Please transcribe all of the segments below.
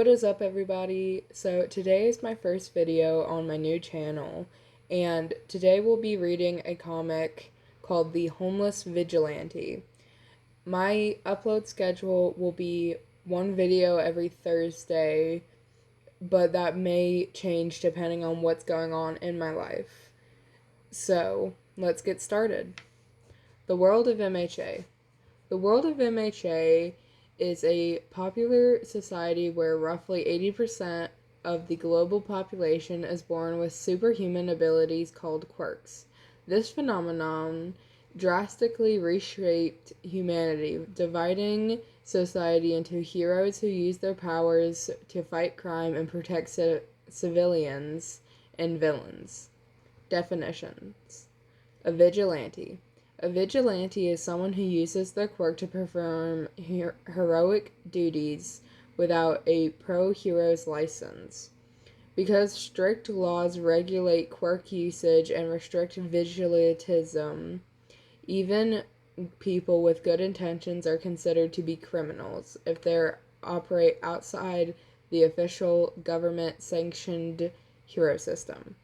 What is up, everybody? So today is my first video on my new channel, and today we'll be reading a comic called The Homeless Vigilante. My upload schedule will be one video every Thursday, but that may change depending on what's going on in my life. So let's get started. The World of MHA. The world of MHA is a popular society where roughly 80% of the global population is born with superhuman abilities called quirks. This phenomenon drastically reshaped humanity, dividing society into heroes who use their powers to fight crime and protect civilians, and villains. Definitions. A vigilante. A vigilante is someone who uses their quirk to perform heroic duties without a pro-hero's license. Because strict laws regulate quirk usage and restrict vigilantism, even people with good intentions are considered to be criminals if they operate outside the official government-sanctioned hero system.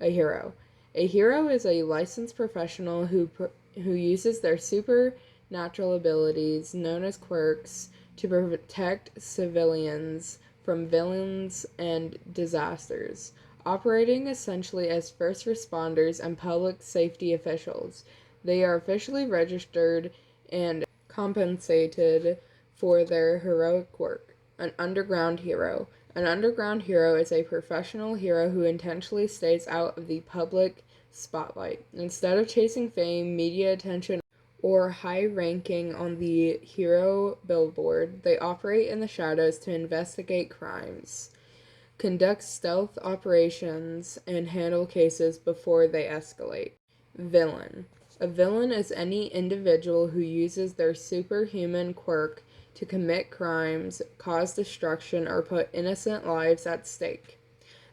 A hero. A hero is a licensed professional who uses their supernatural abilities, known as quirks, to protect civilians from villains and disasters, operating essentially as first responders and public safety officials. They are officially registered and compensated for their heroic work. An underground hero. An underground hero is a professional hero who intentionally stays out of the public spotlight. Instead of chasing fame, media attention, or high ranking on the hero billboard, they operate in the shadows to investigate crimes, conduct stealth operations, and handle cases before they escalate. Villain. A villain is any individual who uses their superhuman quirk to commit crimes, cause destruction, or put innocent lives at stake.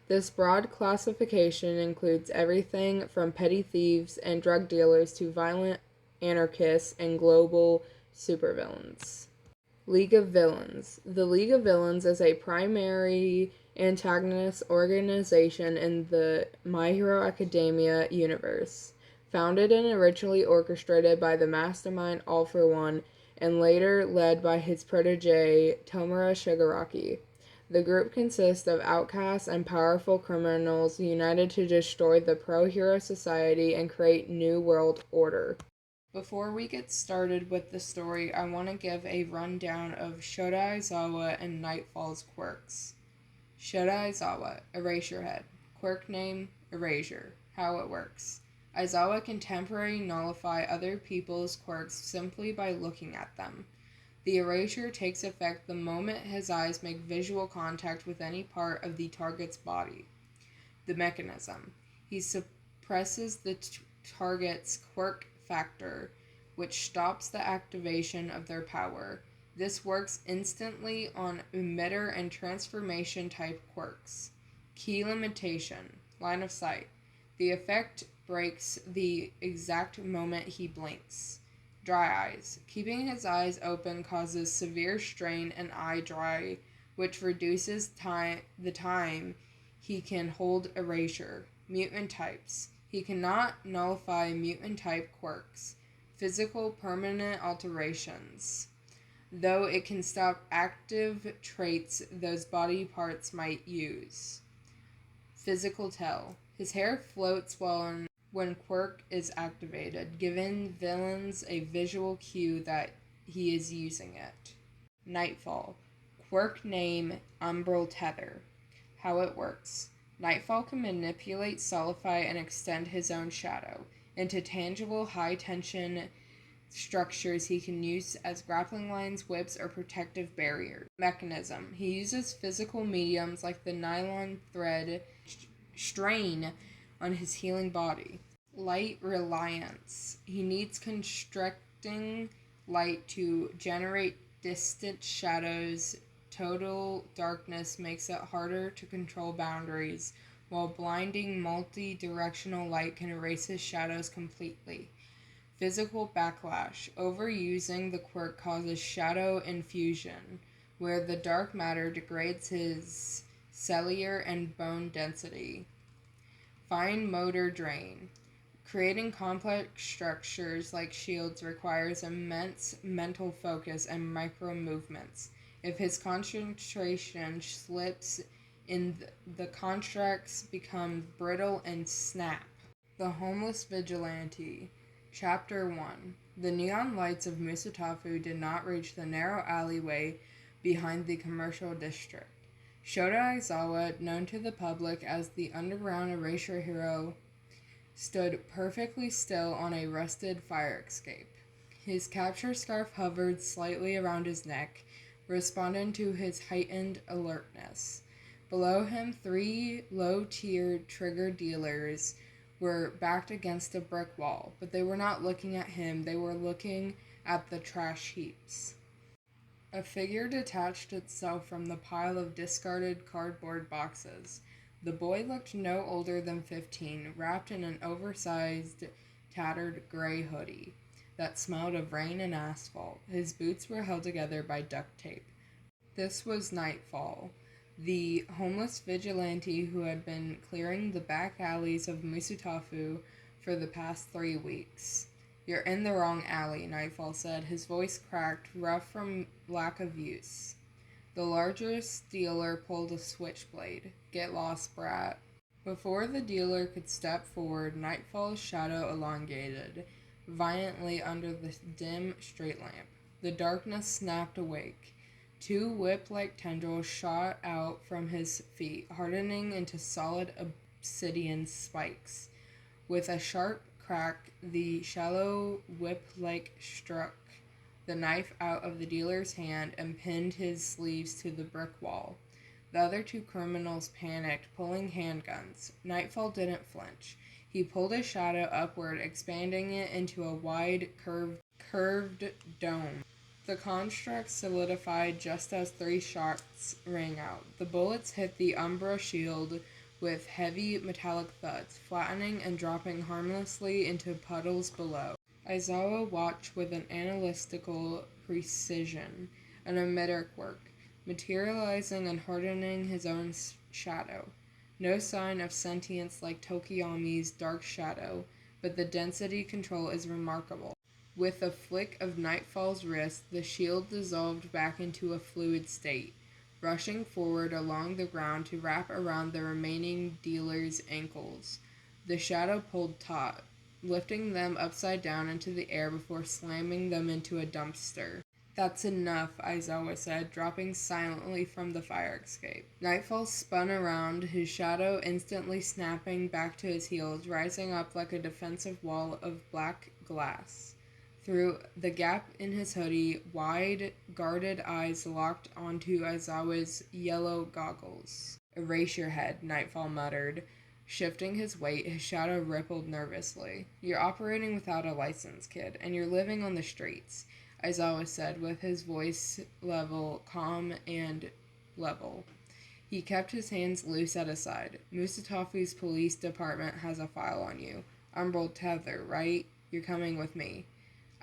This broad classification includes everything from petty thieves and drug dealers to violent anarchists and global supervillains. League of Villains. The League of Villains is a primary antagonist organization in the My Hero Academia universe. Founded and originally orchestrated by the mastermind All For One, and later led by his protege, Tomura Shigaraki. The group consists of outcasts and powerful criminals united to destroy the pro-hero society and create new world order. Before we get started with the story, I want to give a rundown of Shota Aizawa and Nightfall's quirks. Shota Aizawa, Erasure Head. Quirk name, Erasure. How it works. Aizawa can temporarily nullify other people's quirks simply by looking at them. The erasure takes effect the moment his eyes make visual contact with any part of the target's body. The mechanism. He suppresses the target's quirk factor, which stops the activation of their power. This works instantly on emitter and transformation type quirks. Key limitation. Line of sight. The effect breaks the exact moment he blinks. Dry eyes. Keeping his eyes open causes severe strain and eye dry, which reduces the time he can hold erasure. Mutant types. He cannot nullify mutant type quirks. Physical permanent alterations. Though it can stop active traits those body parts might use. Physical tell. His hair floats when quirk is activated, giving villains a visual cue that he is using it. Nightfall. Quirk name, Umbral Tether. How it works. Nightfall can manipulate, solidify, and extend his own shadow into tangible, high-tension structures he can use as grappling lines, whips, or protective barriers. Mechanism. He uses physical mediums like the nylon thread strain on his healing body. Light reliance. He needs constricting light to generate distant shadows. Total darkness makes it harder to control boundaries, while blinding multi-directional light can erase his shadows completely. Physical backlash. Overusing the quirk causes shadow infusion, where the dark matter degrades his cellular and bone density. Fine motor drain. Creating complex structures like shields requires immense mental focus and micro movements. If his concentration slips in, the constructs become brittle and snap. The Homeless Vigilante. Chapter 1. The neon lights of Musatafu did not reach the narrow alleyway behind the commercial district. Shota Aizawa, known to the public as the underground erasure hero, stood perfectly still on a rusted fire escape. His capture scarf hovered slightly around his neck, responding to his heightened alertness. Below him, 3 low-tiered trigger dealers were backed against a brick wall, but they were not looking at him, they were looking at the trash heaps. A figure detached itself from the pile of discarded cardboard boxes. The boy looked no older than 15, wrapped in an oversized, tattered gray hoodie that smelled of rain and asphalt. His boots were held together by duct tape. This was Nightfall, the homeless vigilante who had been clearing the back alleys of Musatafu for the past 3 weeks. "You're in the wrong alley," Nightfall said, his voice cracked, rough from lack of use. The largest dealer pulled a switchblade. "Get lost, brat." Before the dealer could step forward, Nightfall's shadow elongated violently under the dim street lamp. The darkness snapped awake. 2 whip-like tendrils shot out from his feet, hardening into solid obsidian spikes. With a sharp crack, the shallow whip-like struck the knife out of the dealer's hand and pinned his sleeves to the brick wall. The other 2 criminals panicked, pulling handguns. Nightfall didn't flinch. He pulled his shadow upward, expanding it into a wide, curved dome. The construct solidified just as 3 shots rang out. The bullets hit the Umbra shield with heavy metallic thuds, flattening and dropping harmlessly into puddles below. Aizawa watched with an analytical precision, an emitter work, materializing and hardening his own shadow. No sign of sentience like Tokiyami's dark shadow, but the density control is remarkable. With a flick of Nightfall's wrist, the shield dissolved back into a fluid state, rushing forward along the ground to wrap around the remaining dealer's ankles. The shadow pulled taut, lifting them upside down into the air before slamming them into a dumpster. "That's enough," Aizawa said, dropping silently from the fire escape. Nightfall spun around, his shadow instantly snapping back to his heels, rising up like a defensive wall of black glass. Through the gap in his hoodie, wide, guarded eyes locked onto Aizawa's yellow goggles. "Erase your head," Nightfall muttered. Shifting his weight, his shadow rippled nervously. "You're operating without a license, kid, and you're living on the streets," Aizawa said, with his voice calm and level. He kept his hands loose at his side. "Musatafu's police department has a file on you. Umbral Tether, right? You're coming with me."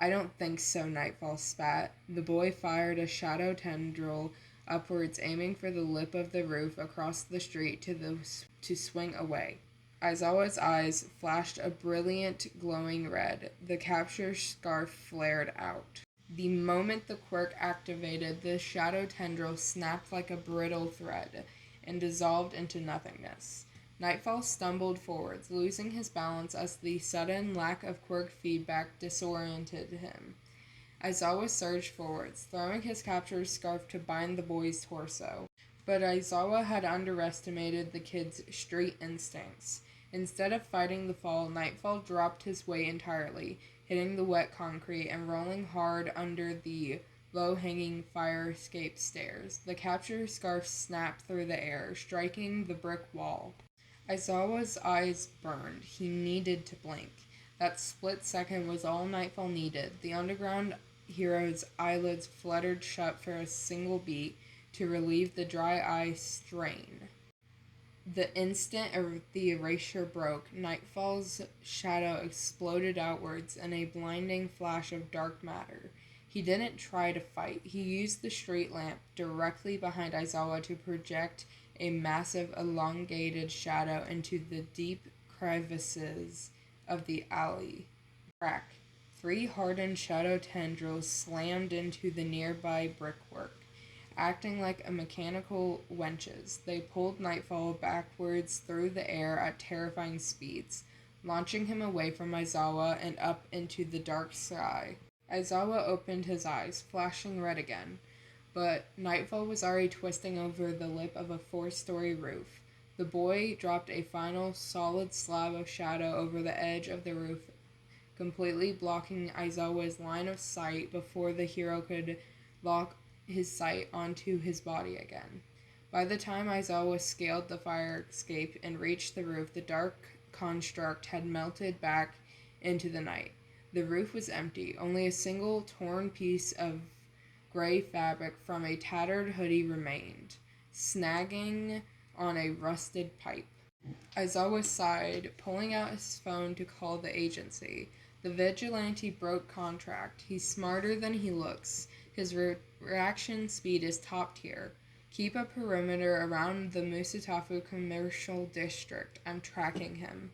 "I don't think so," Nightfall spat. The boy fired a shadow tendril upwards, aiming for the lip of the roof across the street to swing away. Aizawa's eyes flashed a brilliant, glowing red. The capture scarf flared out. The moment the quirk activated, the shadow tendril snapped like a brittle thread and dissolved into nothingness. Nightfall stumbled forwards, losing his balance as the sudden lack of quirk feedback disoriented him. Aizawa surged forwards, throwing his captured scarf to bind the boy's torso. But Aizawa had underestimated the kid's street instincts. Instead of fighting the fall, Nightfall dropped his weight entirely, hitting the wet concrete and rolling hard under the low-hanging fire escape stairs. The capture scarf snapped through the air, striking the brick wall. Aizawa's eyes burned. He needed to blink. That split second was all Nightfall needed. The underground hero's eyelids fluttered shut for a single beat to relieve the dry eye strain. The instant the erasure broke, Nightfall's shadow exploded outwards in a blinding flash of dark matter. He didn't try to fight. He used the street lamp directly behind Aizawa to project a massive, elongated shadow into the deep crevices of the alley. Crack. Three hardened shadow tendrils slammed into the nearby brickwork. Acting like a mechanical wenches, they pulled Nightfall backwards through the air at terrifying speeds, launching him away from Aizawa and up into the dark sky. Aizawa opened his eyes, flashing red again, but Nightfall was already twisting over the lip of a four-story roof. The boy dropped a final solid slab of shadow over the edge of the roof, completely blocking Aizawa's line of sight before the hero could lock his sight onto his body again. By the time Aizawa scaled the fire escape and reached the roof, the dark construct had melted back into the night. The roof was empty. Only a single torn piece of gray fabric from a tattered hoodie remained, snagging on a rusted pipe. Aizawa sighed, pulling out his phone to call the agency. The vigilante broke contract. He's smarter than he looks. His reaction speed is top tier. Keep a perimeter around the Musatafu commercial district. I'm tracking him.